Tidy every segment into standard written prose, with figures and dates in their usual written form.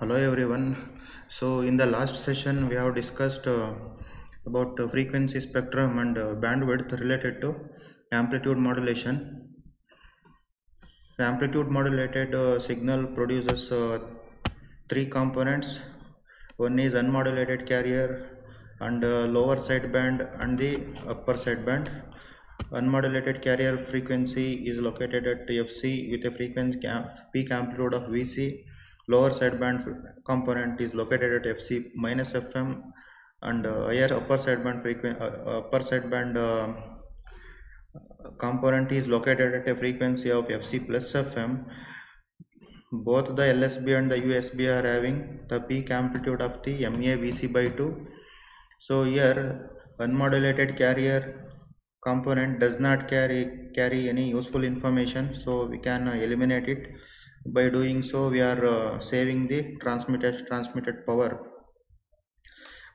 Hello everyone. So in the last session we have discussed about frequency spectrum and bandwidth related to amplitude modulation. The amplitude modulated signal produces three components. One is unmodulated carrier and lower sideband and the upper sideband. Unmodulated carrier frequency is located at Fc with a frequency peak amplitude of Vc. Lower sideband component is located at Fc minus Fm, and higher upper sideband component is located at a frequency of Fc plus Fm. Both the LSB and the USB are having the peak amplitude of the MAVC by 2. So here unmodulated carrier component does not carry any useful information, so we can eliminate it. By doing so, we are saving the transmitted power.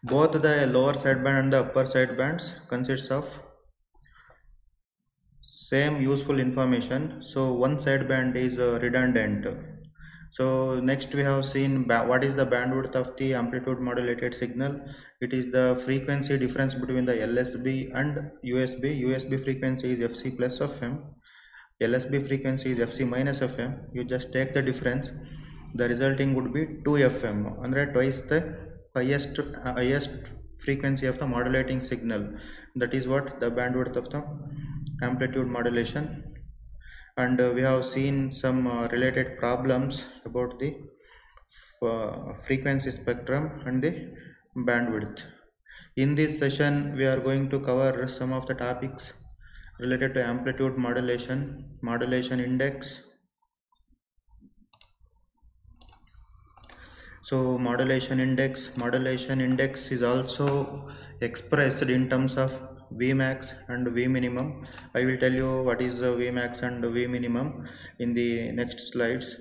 Both the lower sideband and the upper sidebands consists of same useful information, so one sideband is redundant. So next we have seen what is the bandwidth of the amplitude modulated signal. It is the frequency difference between the LSB and USB. USB frequency is Fc plus Fm. LSB frequency is Fc minus Fm. You just take the difference. The resulting would be 2 Fm, and twice the highest frequency of the modulating signal. That is what the bandwidth of the amplitude modulation. And we have seen some related problems about the frequency spectrum and the bandwidth. In this session we are going to cover some of the topics related to amplitude modulation, modulation index. So modulation index is also expressed in terms of Vmax and Vminimum. I will tell you what is Vmax and Vminimum in the next slides.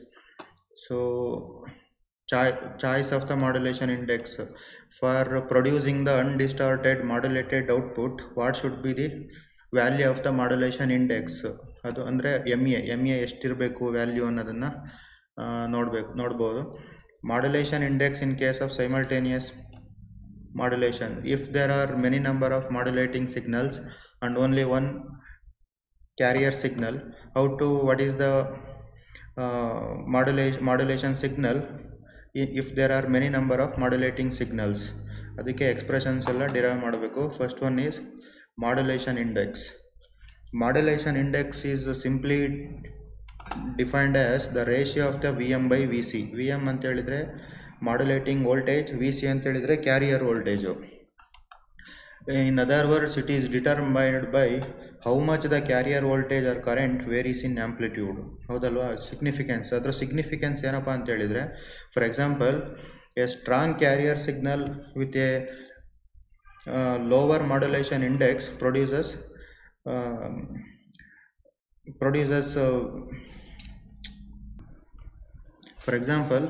So choice of the modulation index. For producing the undistorted modulated output, what should be the value of the modulation index? ಅದು ಅಂದರೆ MA ಎಷ್ಟಿರಬೇಕು value ಅನ್ನೋದನ್ನು ನೋಡ್ಬೋದು. Modulation index in case of simultaneous modulation. If there are many number of modulating signals and only one carrier signal, what is the modulation signal if there are many number of modulating signals? ಅದಕ್ಕೆ expressions ಎಲ್ಲ derive ಮಾಡಬೇಕು. First one is modulation index. Modulation index is simply defined as the ratio of the Vm by Vc. Vm ಅಂತ ಹೇಳಿದ್ರೆ modulating voltage, Vc ಅಂತ ಹೇಳಿದ್ರೆ carrier voltage. In other words, it is determined by how much the carrier voltage or current varies in amplitude. ಹೌದಲ್ವಾ? Significance, ಅದರ significance ಏನಪ್ಪ ಅಂತ ಹೇಳಿದ್ರೆ, for example a strong carrier signal with a lower modulation index produces for example,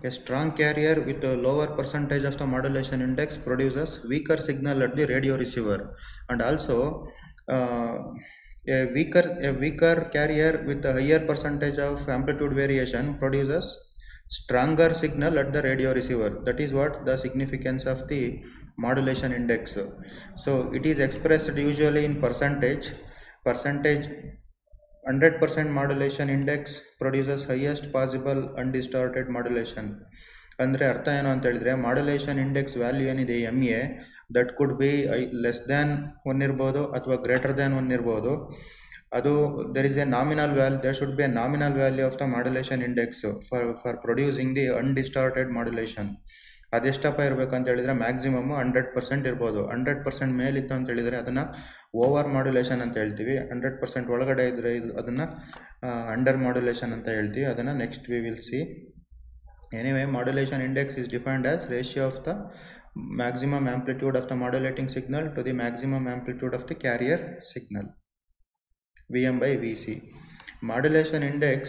a strong carrier with a lower percentage of the modulation index produces weaker signal at the radio receiver, and also a weaker carrier with a higher percentage of amplitude variation produces stronger signal at the radio receiver. That is what the significance of the modulation index. So it is expressed usually in percentage. 100% modulation index produces highest possible undistorted modulation. ಅಂದರೆ ಅರ್ಥ ಏನು ಅಂತ ಹೇಳಿದ್ರೆ, modulation index value ಏನಿದೆ MA, that could be less than 1 ಇರ್ಬೋದು ಅಥವಾ greater than 1 ಇರ್ಬೋದು. ಅದು there should be a nominal value of the modulation index for producing the undistorted modulation. ಅದೆಷ್ಟಪ್ಪ ಇರಬೇಕಂತ ಹೇಳಿದ್ರೆ ಮ್ಯಾಕ್ಸಿಮಮ್ 100% ಇರ್ಬೋದು. 100% ಮೇಲಿತ್ತು ಅಂತ ಹೇಳಿದರೆ ಅದನ್ನು ಓವರ್ ಮಾಡ್ಯುಲೇಷನ್ ಅಂತ ಹೇಳ್ತೀವಿ. 100% ಒಳಗಡೆ ಇದ್ದರೆ ಅದನ್ನು ಅಂಡರ್ ಮಾಡ್ಯುಲೇಷನ್ ಅಂತ ಹೇಳ್ತೀವಿ. ಅದನ್ನು next we will see. Anyway, modulation index is defined as ratio of the maximum amplitude of the modulating signal to the maximum amplitude of the carrier signal, Vm by Vc. Modulation index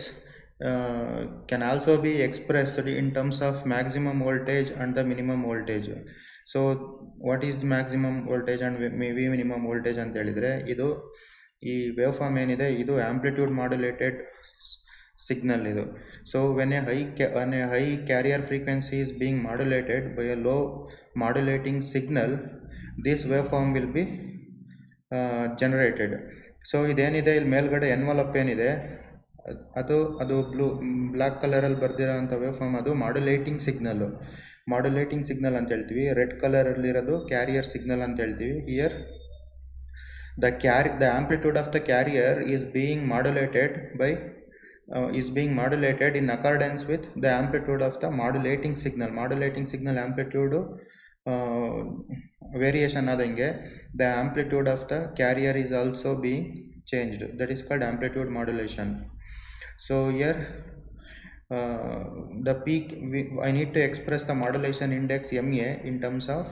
can also be expressed in terms of maximum voltage and the minimum voltage. So what is maximum voltage and minimum voltage ಅಂತ ಹೇಳಿದ್ರೆ, ಇದು ಈ wave form ಏನಿದೆ ಇದು amplitude modulated signal idu. So when a high carrier frequency is being modulated by a low modulating signal, this waveform will be generated. So ಇದೇನಿದೆ ಇಲ್ಲಿ ಮೇಲ್ಗಡೆ envelope ಏನಿದೆ ಅದು ಬ್ಲ್ಯಾಕ್ ಕಲರಲ್ಲಿ ಬರ್ದಿರೋ ಅಂಥ ವೇವ್ಫಾರ್ಮ್ ಅದು ಮಾಡ್ಯುಲೇಟಿಂಗ್ ಸಿಗ್ನಲ್ ಅಂತ ಹೇಳ್ತೀವಿ. ರೆಡ್ ಕಲರಲ್ಲಿರೋದು ಕ್ಯಾರಿಯರ್ ಸಿಗ್ನಲ್ ಅಂತ ಹೇಳ್ತೀವಿ. Here the amplitude of the carrier is being modulated in accordance with the amplitude of the modulating signal amplitude variation ಆದಂಗೆ the amplitude of the carrier is also being changed. That is called amplitude modulation. So here the peak I need to express the modulation index MA in terms of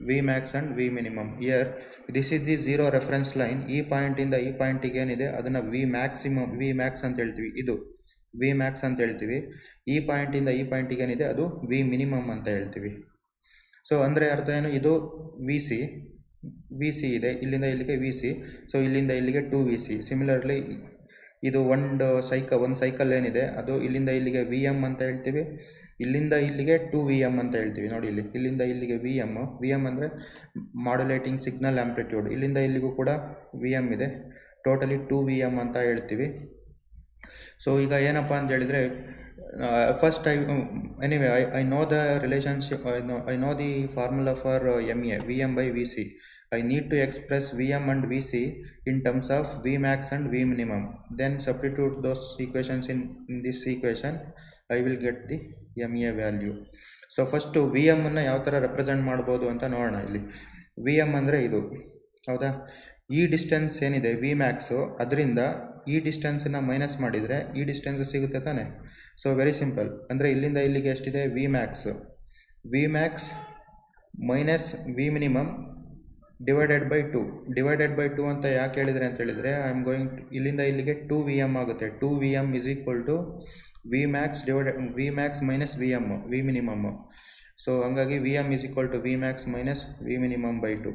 Vmax and V minimum. Here this is the zero reference line. ಈ point ಇಂದ ಈ ಪಾಯಿಂಟಿಗೆ ಏನಿದೆ ಅದನ್ನು Vmax ಅಂತ ಹೇಳ್ತೀವಿ. ಇದು Vmax ಅಂತ ಹೇಳ್ತೀವಿ. ಈ ಪಾಯಿಂಟಿಂದ ಈ ಪಾಯಿಂಟಿಗೆ ಏನಿದೆ ಅದು V minimum ಅಂತ ಹೇಳ್ತೀವಿ. ಸೊ ಅಂದರೆ ಅರ್ಥ ಏನು, ಇದು ವಿ ಸಿ ಇದೆ, ಇಲ್ಲಿಂದ ಇಲ್ಲಿಗೆ ವಿ ಸಿ. ಸೊ ಇಲ್ಲಿಂದ ಇಲ್ಲಿಗೆ 2Vc. ಸಿಮಿಲರ್ಲಿ ಇದು ಒಂದು ಸೈಕಲ್ ಏನಿದೆ ಅದು ಇಲ್ಲಿಂದ ಇಲ್ಲಿಗೆ VM ಅಂತ ಹೇಳ್ತೀವಿ, ಇಲ್ಲಿಂದ ಇಲ್ಲಿಗೆ 2VM ಅಂತ ಹೇಳ್ತೀವಿ. ನೋಡಿ ಇಲ್ಲಿಂದ ಇಲ್ಲಿಗೆ VM ಅಂದರೆ ಮಾಡ್ಯುಲೇಟಿಂಗ್ ಸಿಗ್ನಲ್ ಆಂಪ್ಲಿಟ್ಯೂಡ್. ಇಲ್ಲಿಂದ ಇಲ್ಲಿಗೂ ಕೂಡ VM ಇದೆ, ಟೋಟಲಿ 2VM ಅಂತ ಹೇಳ್ತೀವಿ. ಸೊ ಈಗ ಏನಪ್ಪ ಅಂತ ಹೇಳಿದರೆ, first I know the relationship, I know the formula for MA, VM by VC. I need to express VM and VC in terms of Vmax and V minimum. Then substitute those equations in this equation. I will get the MA value. So first VM ಅನ್ನು ಯಾವ ಥರ represent ಮಾಡ್ಬೋದು ಅಂತ ನೋಡೋಣ. ಇಲ್ಲಿ VM ಅಂದರೆ ಇದು, ಹೌದಾ? ಈ ಡಿಸ್ಟೆನ್ಸ್ ಏನಿದೆ Vmaxು, ಅದರಿಂದ ಈ ಡಿಸ್ಟೆನ್ಸನ್ನು ಮೈನಸ್ ಮಾಡಿದರೆ ಈ ಡಿಸ್ಟೆನ್ಸ್ ಸಿಗುತ್ತೆ ತಾನೆ. So very simple. ಅಂದರೆ ಇಲ್ಲಿಂದ ಇಲ್ಲಿಗೆ ಎಷ್ಟಿದೆ Vmax minus V minimum divided by 2 ಅಂತ ಯಾಕೆ ಹೇಳಿದರೆ ಅಂತ ಹೇಳಿದರೆ, ಐ ಆಮ್ ಗೋಯಿಂಗ್ ಇಲ್ಲಿಂದ ಇಲ್ಲಿಗೆ 2VM ಆಗುತ್ತೆ. 2VM is equal to Vmax minus V minimum. So ಹಂಗಾಗಿ VM is equal to Vmax minus V minimum by 2.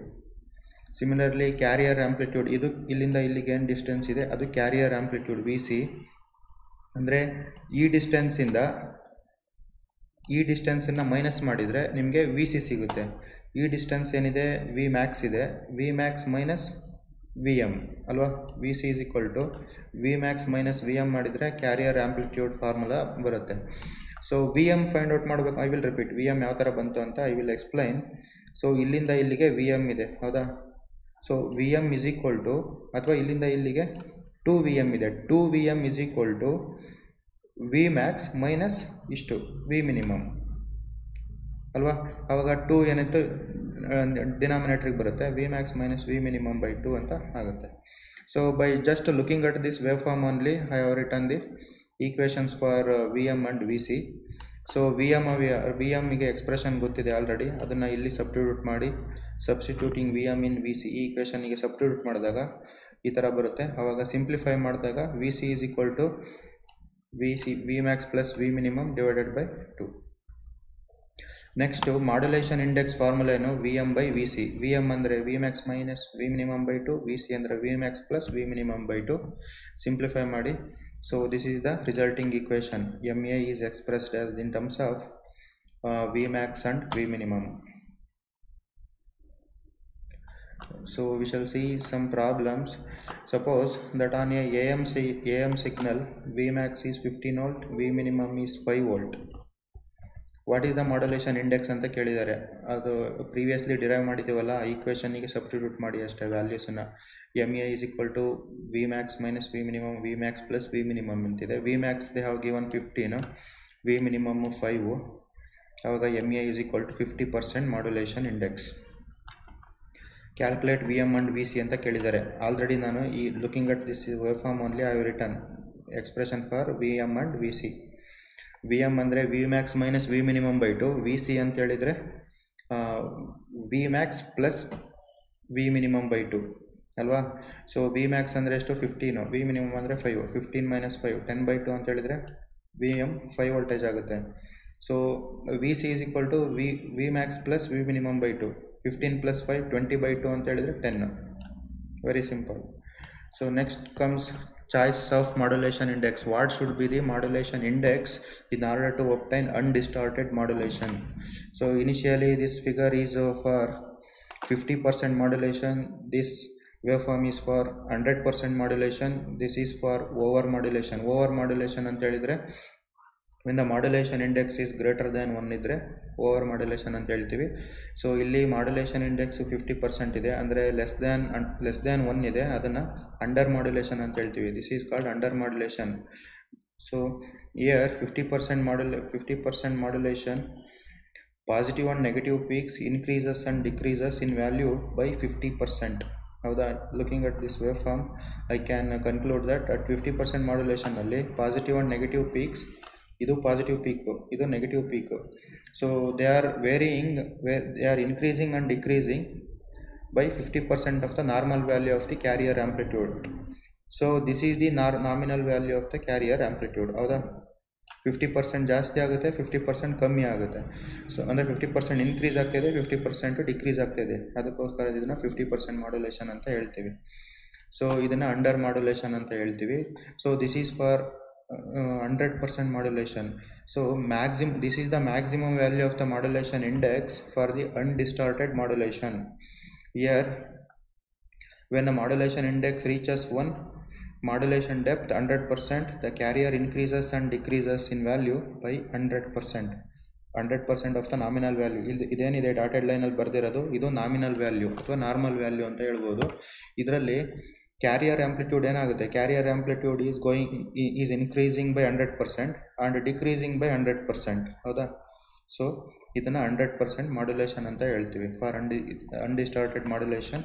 Similarly carrier amplitude, ಇದು ಇಲ್ಲಿಂದ ಇಲ್ಲಿಗೆ ಏನು ಡಿಸ್ಟೆನ್ಸ್ ಇದೆ ಅದು ಕ್ಯಾರಿಯರ್ ಆಂಪ್ಲಿಟ್ಯೂಡ್ VC. ಅಂದರೆ ಈ ಡಿಸ್ಟೆನ್ಸನ್ನು ಮೈನಸ್ ಮಾಡಿದರೆ ನಿಮಗೆ VC ಸಿಗುತ್ತೆ. ಈ ಡಿಸ್ಟೆನ್ಸ್ ಏನಿದೆ Vmax ಇದೆ, Vmax ಮೈನಸ್ VM ಅಲ್ವಾ. VC is equal to Vmax minus VM ಮಾಡಿದರೆ ಕ್ಯಾರಿಯರ್ ಆಂಪ್ಲಿಟ್ಯೂಡ್ ಫಾರ್ಮುಲಾ ಬರುತ್ತೆ. ಸೊ VM ಫೈಂಡ್ ಔಟ್ ಮಾಡಬೇಕು. ಐ ವಿಲ್ ರಿಪೀಟ್ VM ಯಾವ ಥರ ಬಂತು ಅಂತ ಐ ವಿಲ್ ಎಕ್ಸ್ಪ್ಲೈನ್. ಸೊ ಇಲ್ಲಿಂದ ಇಲ್ಲಿಗೆ VM ಇದೆ, ಹೌದಾ? So VM is equal to, ಅಥವಾ ಇಲ್ಲಿಂದ ಇಲ್ಲಿಗೆ 2VM ಇದೆ, 2VM is equal to Vmax minus ಇಷ್ಟು V minimum ಅಲ್ವಾ. ಆವಾಗ 2 ಏನಿತ್ತು ಡಿನಾಮಿನೇಟ್ರಿಗೆ ಬರುತ್ತೆ, Vmax minus V minimum by 2 ಅಂತ ಆಗುತ್ತೆ. So by just looking at this wave form only I have written the equations for VM and VC. ಸೊ VMಗೆ ಎಕ್ಸ್ಪ್ರೆಷನ್ ಗೊತ್ತಿದೆ ಆಲ್ರೆಡಿ, ಅದನ್ನು ಇಲ್ಲಿ ಸಬ್ಸ್ಟಿಟ್ಯೂಟಿಂಗ್ VM ಇನ್ VC ಈ ಈಕ್ವೇಷನ್ಗೆ ಸಬ್ಸ್ಟಿಟ್ಯೂಟ್ ಮಾಡಿದಾಗ ಈ ಥರ ಬರುತ್ತೆ. ಆವಾಗ ಸಿಂಪ್ಲಿಫೈ ಮಾಡಿದಾಗ VC is equal to Vmax plus V minimum divided by 2. Next modulation index formula ಏನು, VM ಬೈ VC. VM ಅಂದರೆ Vmax minus V minimum by 2, VC ಅಂದರೆ Vmax plus V minimum by 2. Simplify ಮಾಡಿ. So this is the resulting equation. MA is expressed as in terms of Vmax and V minimum. So we shall see some problems. Suppose that on a AM signal Vmax is 15 volt, V minimum is 5 volt. What is the modulation index ಅಂತ ಕೇಳಿದ್ದಾರೆ. ಅದು previously derive ಮಾಡಿದ್ದೀವಲ್ಲ, ಆ ಈಕ್ವೇಷನಿಗೆ substitute ಮಾಡಿ ಅಷ್ಟೇ ವ್ಯಾಲ್ಯೂಸನ್ನು. MA is equal to Vmax minus V minimum, Vmax plus V minimum ಅಂತಿದೆ. Vmax they have given 15, V minimum 5. ಆವಾಗ MA is equal to 50% modulation index. Calculate VM and VC ಅಂತ ಕೇಳಿದ್ದಾರೆ. Already ನಾನು ಈ looking at this wave form only I have written expression for VM and VC. VM ಅಂದರೆ Vmax minus V minimum by 2, VC ಅಂತ ಹೇಳಿದರೆ Vmax plus V minimum by 2 ಅಲ್ವಾ. So Vmax ಅಂದರೆ ಎಷ್ಟು 15, V minimum ಅಂದರೆ 5, 15 minus 5 10 by 2 ಅಂತ ಹೇಳಿದರೆ VM 5 voltage ಆಗುತ್ತೆ. So VC is equal to Vmax plus V minimum by 2, 15 plus 5 20 by 2 ಅಂತ ಹೇಳಿದರೆ 10. Very simple. So next comes choice of modulation index. What should be the modulation index in order to obtain undistorted modulation? So initially this figure is for 50% modulation, this waveform is for 100% modulation, this is for over modulation. Over modulation ಅಂತ ಹೇಳಿದ್ರೆ when the modulation index is greater than 1 ಇದ್ರೆ over modulation ಅಂತ ಹೇಳ್ತೀವಿ. So ಇಲ್ಲಿ modulation index 50% ಇದೆ, ಅಂದರೆ less than 1 ಇದೆ, ಅದನ್ನು ಅಂಡರ್ ಮಾಡ್ಯುಲೇಷನ್ ಅಂತ ಹೇಳ್ತೀವಿ. This is called under modulation. So here 50% modulation, positive and negative peaks increases and decreases in value by 50%. ಹೌದಾ? Looking at this wave form I can conclude that at 50% ಮಾಡ್ಯುಲೇಷನ್ನಲ್ಲಿ positive and negative peaks, ಇದು positive peak, ಇದು negative peak. So they are varying, they are increasing and decreasing by 50% of the normal value of the carrier amplitude. So this is the nominal value of the carrier amplitude. ಹೌದಾ? 50% ಜಾಸ್ತಿ ಆಗುತ್ತೆ, 50% ಕಮ್ಮಿ ಆಗುತ್ತೆ. So ಅಂದರೆ 50% increase ಆಗ್ತಾಯಿದೆ, 50% decrease ಆಗ್ತಾಯಿದೆ. ಅದಕ್ಕೋಸ್ಕರ ಇದನ್ನು 50% ಮಾಡ್ಯುಲೇಷನ್ ಅಂತ ಹೇಳ್ತೀವಿ. ಸೊ ಇದನ್ನು ಅಂಡರ್ ಮಾಡ್ಯುಲೇಷನ್ ಅಂತ ಹೇಳ್ತೀವಿ. So this is for 100% modulation. So this is the maximum value of the modulation index for the undistorted modulation. Here when the modulation index reaches 1, modulation depth 100%, the carrier increases and decreases in value by 100% of the nominal value. ಇದೇನಿದೆ dotted ಲೈನಲ್ಲಿ ಬರೆದಿರೋದು, ಇದು nominal value ಅಥವಾ normal value ಅಂತ ಹೇಳ್ಬೋದು. ಇದರಲ್ಲಿ carrier amplitude ಏನಾಗುತ್ತೆ, carrier amplitude is increasing by 100% and decreasing by 100%. ಹೌದಾ? ಸೊ ಇದನ್ನು 100% ಮಾಡ್ಯುಲೇಷನ್ ಅಂತ ಹೇಳ್ತೀವಿ. For undistorted modulation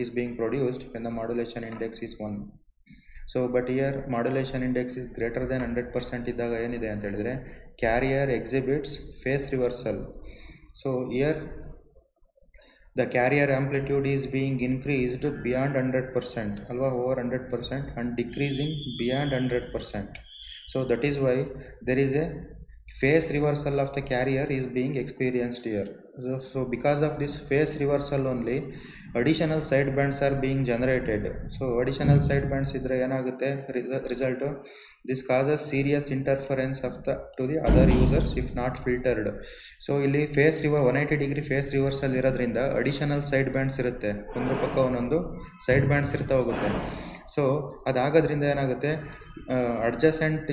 is being produced when the modulation index is 1. So but here modulation index is greater than 100% ಇದ್ದಾಗ ಏನಿದೆ ಅಂತ ಹೇಳಿದ್ರೆ carrier exhibits phase reversal. So here the carrier amplitude is being increased beyond 100%, alva, over 100%, and decreasing beyond 100%. So that is why there is a phase reversal of the carrier is being experienced here. So because of this phase reversal only, additional sidebands are being generated. So additional sidebands idre enagutte result, this causes serious interference to the other users if not filtered. So ಇಲ್ಲಿ face 180 degree phase reversal ಇರೋದ್ರಿಂದ additional side bands ಇರುತ್ತೆ, ಒಂದ್ರ ಪಕ್ಕ ಒಂದೊಂದು side bands ಇರ್ತಾ ಹೋಗುತ್ತೆ. So ಅದಾಗೋದ್ರಿಂದ ಏನಾಗುತ್ತೆ, ಅಡ್ಜಸೆಂಟ್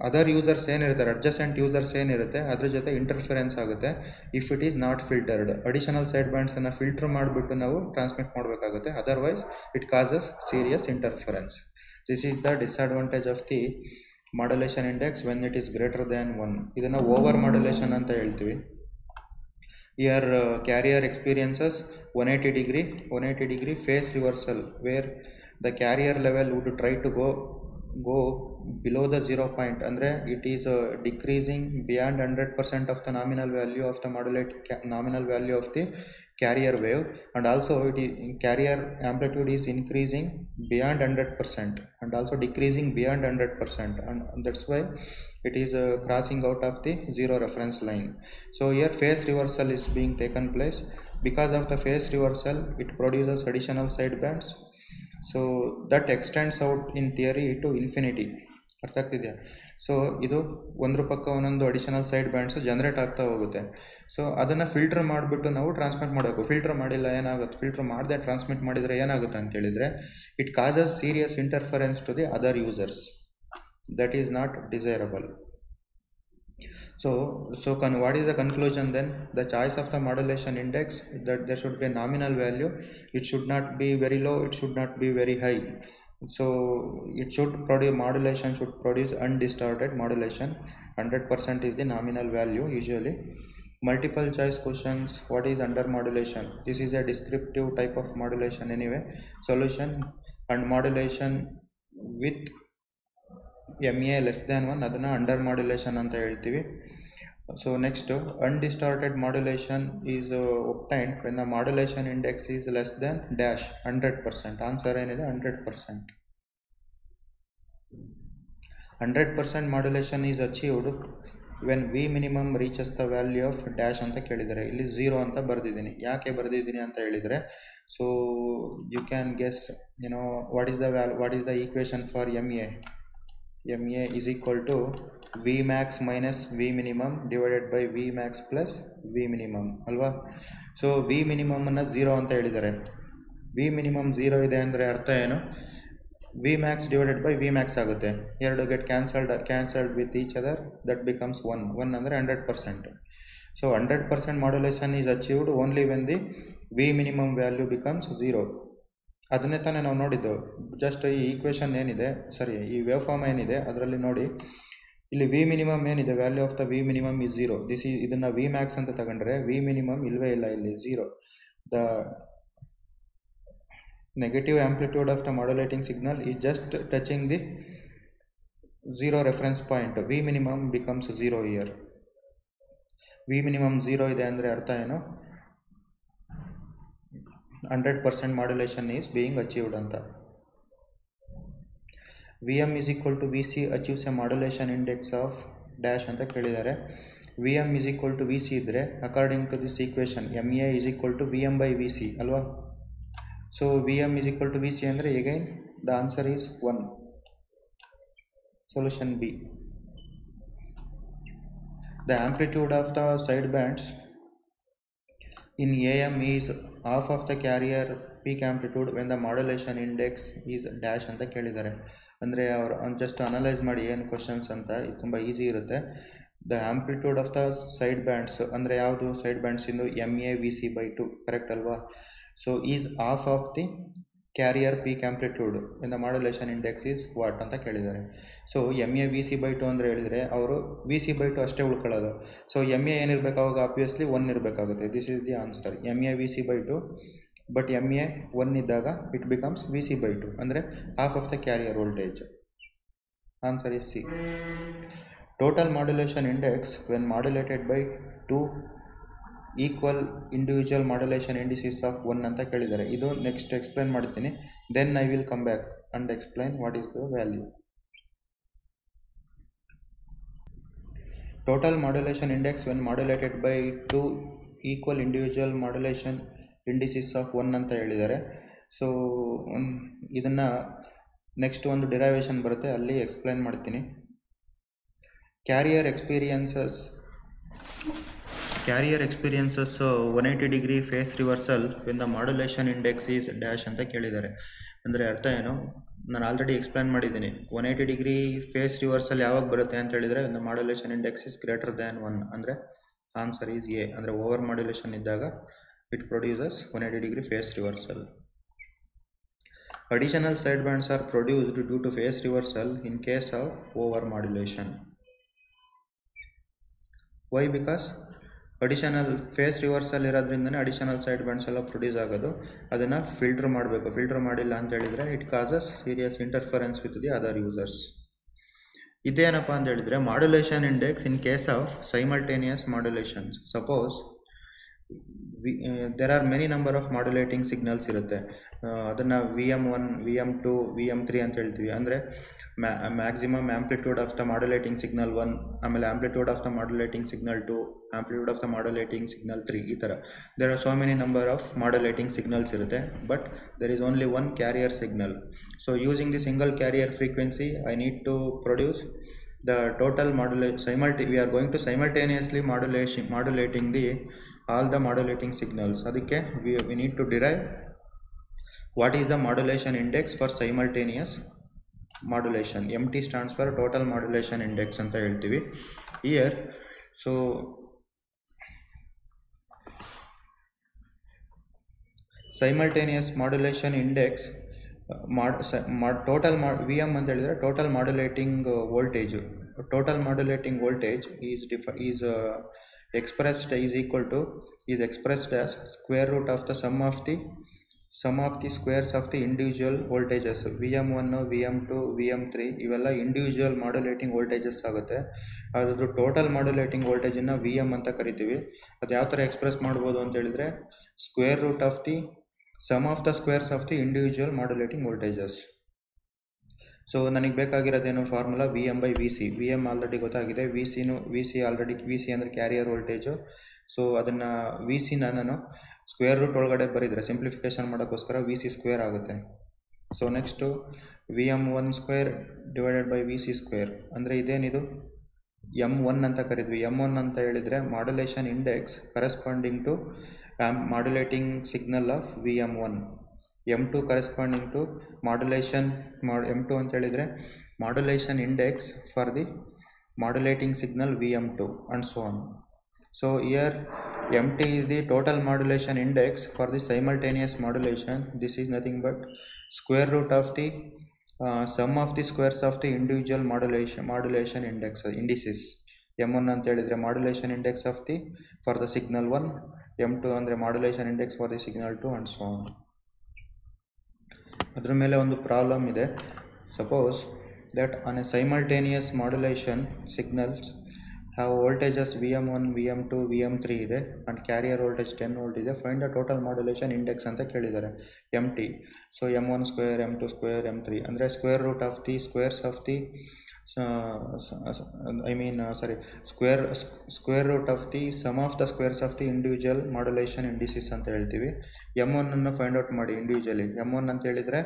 ಅದರ್ ಯೂಸರ್ಸ್ ಏನಿರ್ತಾರೆ, ಅಡ್ಜಸೆಂಟ್ ಯೂಸರ್ಸ್ ಏನಿರುತ್ತೆ ಅದ್ರ ಜೊತೆ ಇಂಟರ್ಫರೆನ್ಸ್ ಆಗುತ್ತೆ. If it is not filtered, additional side ಬ್ಯಾಂಡ್ಸನ್ನು ಫಿಲ್ಟರ್ ಮಾಡಿಬಿಟ್ಟು ನಾವು ಟ್ರಾನ್ಸ್ಮಿಟ್ ಮಾಡಬೇಕಾಗುತ್ತೆ, otherwise it causes serious interference. This is the disadvantage of the modulation index when it is greater than 1. ಇದನ್ನು ಓವರ್ ಮಾಡ್ಯುಲೇಷನ್ ಅಂತ ಹೇಳ್ತೀವಿ. Here carrier experiences 180 degree phase reversal where the carrier level would try to go below the 0 point, ಅಂದರೆ it is decreasing beyond 100% of the nominal value of the nominal value of the carrier wave, and also carrier amplitude is increasing beyond 100% and also decreasing beyond 100%, and that's why it is crossing out of the zero reference line. So here phase reversal is being taken place. Because of the phase reversal, it produces additional side bands, so that extends out in theory to infinity. ಅರ್ಥ ಆಗ್ತಿದೆಯಾ? So ಇದು ಒಂದ್ರ ಪಕ್ಕ ಒಂದೊಂದು additional side bands generate ಆಗ್ತಾ ಹೋಗುತ್ತೆ. So ಅದನ್ನು filter ಮಾಡಿಬಿಟ್ಟು ನಾವು ಟ್ರಾನ್ಸ್ಮಿಟ್ ಮಾಡಬೇಕು. ಫಿಲ್ಟರ್ ಮಾಡಿಲ್ಲ ಏನಾಗುತ್ತೆ, ಫಿಲ್ಟರ್ ಮಾಡದೆ ಟ್ರಾನ್ಸ್ಮಿಟ್ ಮಾಡಿದರೆ ಏನಾಗುತ್ತೆ ಅಂತೇಳಿದರೆ it causes serious interference to the other users. That is not desirable. So what is the conclusion then? The choice of the modulation index, that there should be a nominal value. It should not be very low, it should not be very high. So it should produce, modulation should produce undistorted modulation. 100% is the nominal value usually. Multiple choice questions, what is under modulation? This is a descriptive type of modulation anyway. Solution, and modulation with MA less than 1, ಅದನ್ನು under modulation ಅಂತ ಹೇಳ್ತೀವಿ. So next, undistorted modulation is obtained when the modulation index is less than dash 100%. Answer ಏನಿದೆ 100%. 100% modulation is achieved when we minimum reaches the value of dash ಅಂತ ಕೇಳಿದ್ದಾರೆ. ಇಲ್ಲಿ 0 ಅಂತ ಬರೆದಿದ್ದೀನಿ. ಯಾಕೆ ಬರೆದಿದ್ದೀನಿ ಅಂತ ಹೇಳಿದರೆ, so you can guess what is the equation for MA is equal to Vmax minus V minimum divided by Vmax plus V minimum ಅಲ್ವಾ. ಸೊ V minimum ಅನ್ನು 0 ಅಂತ ಹೇಳಿದ್ದಾರೆ. V minimum 0 ಇದೆ ಅಂದರೆ ಅರ್ಥ ಏನು? Vmax divided by Vmax ಆಗುತ್ತೆ. ಎರಡು get cancelled with each other, that becomes 1 ಅಂದರೆ 100%. So 100% modulation is achieved only when the V minimum value becomes 0. ಅದನ್ನೇ ತಾನೇ ನಾವು ನೋಡಿದ್ದು. ಜಸ್ಟ್ ಈ ಈಕ್ವೇಷನ್ ಏನಿದೆ, ಈ ವೇವ್ ಫಾರ್ಮ್ ಏನಿದೆ ಅದರಲ್ಲಿ ನೋಡಿ, ಇಲ್ಲಿ ವಿ ಮಿನಿಮಮ್ ಏನಿದೆ, value of the V minimum is 0. ಇದನ್ನು ವಿ ಮ್ಯಾಕ್ಸ್ ಅಂತ ತಗೊಂಡ್ರೆ ವಿ ಮಿನಿಮಮ್ ಇಲ್ಲವೇ ಇಲ್ಲ, ಇಲ್ಲಿ 0. The negative amplitude of the modulating signal is just touching the 0 reference point. V minimum becomes 0 here. V minimum 0 ಇದೆ ಅಂದರೆ ಅರ್ಥ ಏನು? 100% ಮಾಡ್ಯುಲೇಷನ್ ಈಸ್ ಬೀಯಿಂಗ್ ಅಚೀವ್ಡ್ ಅಂತ. VM is equal to VC achieves a modulation index of dash ಅಂತ ಕೇಳಿದ್ದಾರೆ. VM is equal to VC ಇದ್ದರೆ according to this equation MA is equal to VM by VC ಅಲ್ವಾ. So VM is equal to VC ಅಂದರೆ again the answer is 1. Solution B. The amplitude of the side bands in AM is half of the carrier peak amplitude when the modulation index is dash ಅಂತ ಕೇಳಿದ್ದಾರೆ. ಅಂದರೆ ಅವರು just analyse ಮಾಡಿ ಏನು questions ಅಂತ, ಇದು ತುಂಬ ಈಸಿ ಇರುತ್ತೆ. The amplitude of the side bands ಅಂದರೆ ಯಾವುದು? ಸೈಡ್ ಬ್ಯಾಂಡ್ಸಿಂದು MA VC/2 ಕರೆಕ್ಟ್ ಅಲ್ವಾ. So is half of the carrier peak amplitude in the modulation index is what ಅಂತ ಕೇಳಿದ್ದಾರೆ. ಸೊ MA VC/2 ಅಂದರೆ ಹೇಳಿದರೆ ಅವರು VC/2 ಅಷ್ಟೇ ಉಳ್ಕೊಳ್ಳೋದು. ಸೊ MA ಏನಿರಬೇಕು ಅವಾಗ ಆಬ್ವಿಯಸ್ಲಿ 1 ಇರಬೇಕಾಗುತ್ತೆ. This is the answer. MA VC/2 but MA 1 ಇದ್ದಾಗ ಇಟ್ ಬಿಕಮ್ಸ್ VC/2 ಅಂದರೆ half of the carrier voltage. Answer is C. Total modulation index when modulated by 2 equal individual modulation indices of 1 ಅಂತ ಕೇಳಿದ್ದಾರೆ. ಇದು next explain ಮಾಡ್ತೀನಿ. Then I will come back and explain what is the value. Total modulation index when modulated by 2 equal individual modulation indices of 1 ಅಂತ ಹೇಳಿದ್ದಾರೆ. So ಇದನ್ನು next ಒಂದು derivation ಬರುತ್ತೆ, ಅಲ್ಲಿ ಎಕ್ಸ್ಪ್ಲೈನ್ ಮಾಡ್ತೀನಿ. Carrier experiences 180 degree phase reversal when the modulation index is dash ಅಂತ ಕೇಳಿದ್ದಾರೆ. ಅಂದರೆ ಅರ್ಥ ಏನು? ನಾನು ಆಲ್ರೆಡಿ ಎಕ್ಸ್ಪ್ಲೈನ್ ಮಾಡಿದ್ದೀನಿ. 180 ಡಿಗ್ರಿ ಫೇಸ್ ರಿವರ್ಸಲ್ ಯಾವಾಗ ಬರುತ್ತೆ ಅಂತ ಹೇಳಿದರೆ when the modulation index is greater than 1 ಅಂದರೆ ಆನ್ಸರ್ ಈಸ್ ಎ. ಅಂದರೆ ಓವರ್ ಮಾಡ್ಯುಲೇಷನ್ ಇದ್ದಾಗ it produces 180 degree phase reversal. Additional sidebands are produced due to phase reversal in case of over modulation. Why? Because additional phase reversal ಇರೋದ್ರಿಂದನೇ additional side bands ಎಲ್ಲ produce ಆಗೋದು. ಅದನ್ನು filter ಮಾಡಬೇಕು. Filter ಮಾಡಿಲ್ಲ ಅಂತ ಹೇಳಿದರೆ it causes serious interference with the other users. ಇದೇನಪ್ಪ ಅಂತ ಹೇಳಿದರೆ modulation index in case of simultaneous modulations. Suppose there are many number of modulating signals ಇರುತ್ತೆ. ಅದನ್ನು VM1, VM2, VM3 ಅಂತ ಹೇಳ್ತೀವಿ. ಅಂದರೆ maximum amplitude of the modulating signal 1, ಆಮೇಲೆ amplitude of the modulating signal 2, amplitude of the modulating signal 3, ಈ ಥರ there are so many number of modulating signals ಇರುತ್ತೆ. But there is only one carrier signal. So using the single carrier frequency I need to produce the total modulation. We are going to simultaneously modulating all the modulating signals. ಅದಕ್ಕೆ we need to derive what is the modulation index for simultaneous modulation. MT stands for total modulation index ಅಂತ ಹೇಳ್ತೀವಿ here. So simultaneous modulation index total VM ಅಂತ ಹೇಳಿದರೆ total modulating voltage. Total modulating voltage is expressed as square root of the sum of the squares of the individual voltages. VM1, VM2, VM3 ಇವೆಲ್ಲ individual ಮಾಡ್ಯುಲೇಟಿಂಗ್ voltages ಆಗುತ್ತೆ. ಅದ್ರ total ಮಾಡ್ಯುಲೇಟಿಂಗ್ ವೋಲ್ಟೇಜನ್ನು VM ಅಂತ ಕರಿತೀವಿ. ಅದು ಯಾವ ಥರ ಎಕ್ಸ್ಪ್ರೆಸ್ ಮಾಡ್ಬೋದು ಅಂತ ಹೇಳಿದರೆ square root of the sum of the squares of the individual modulating voltages. So ನನಗೆ ಬೇಕಾಗಿರೋದೇನು formula V M by V C. V M already ಗೊತ್ತಾಗಿದೆ, V C already V C ಅಂದರೆ ಕ್ಯಾರಿಯರ್ ವೋಲ್ಟೇಜು. ಸೊ ಅದನ್ನು V ಸಿನ ನಾನು square root ಒಳಗಡೆ ಬರೀದರೆ simplification ಮಾಡೋಕ್ಕೋಸ್ಕರ ವಿ ಸಿ ಸ್ಕ್ವೇರ್ ಆಗುತ್ತೆ. So next V M one square divided by V C square ಅಂದರೆ ಇದೇನಿದು M1 ಅಂತ ಕರಿದ್ವಿ. M1 ಅಂತ ಹೇಳಿದರೆ modulation index corresponding to modulating signal of VM1. M2 corresponding to modulation M2 ಅಂತ ಹೇಳಿದರೆ modulation index for the modulating signal VM2 and so on. So here MT is the total modulation index for the simultaneous modulation. This is nothing but square root of the sum of the squares of the individual modulation indices. M1 ಅಂತ ಹೇಳಿದರೆ modulation index of the for the signal 1, M2 ಅಂದರೆ modulation index for the signal 2 and so on. ಅದ್ರ ಮೇಲೆ ಒಂದು problem ಇದೆ. Suppose that on a simultaneous modulation signals have voltages VM1, VM2, VM3 ಇದೆ and carrier voltage 10 volt ಇದೆ. Find the total modulation index ಅಂತ ಕೇಳಿದ್ದಾರೆ MT. So M1 square, M2 square, M3 ಅಂದರೆ square root of the squares of the square root of the sum of the squares of the individual modulation indices ಅಂತ ಹೇಳ್ತೀವಿ. M1 find out ಮಾಡಿ individually. M1 ಅಂತ ಹೇಳಿದರೆ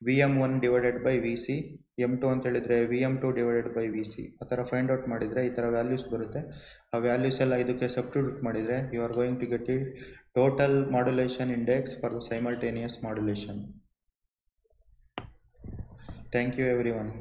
VM1 divided by V C, M2 ಅಂತ ಹೇಳಿದರೆ VM2 divided by V C. ಆ ಥರ find out ಮಾಡಿದರೆ ಈ ಥರ ವ್ಯಾಲ್ಯೂಸ್ ಬರುತ್ತೆ. ಆ ವ್ಯಾಲ್ಯೂಸ್ ಎಲ್ಲ ಇದಕ್ಕೆ ಸಬ್ಸ್ಟಿಟ್ಯೂಟ್ ಮಾಡಿದರೆ you are going to get the total modulation index for the simultaneous modulation. Thank you every one.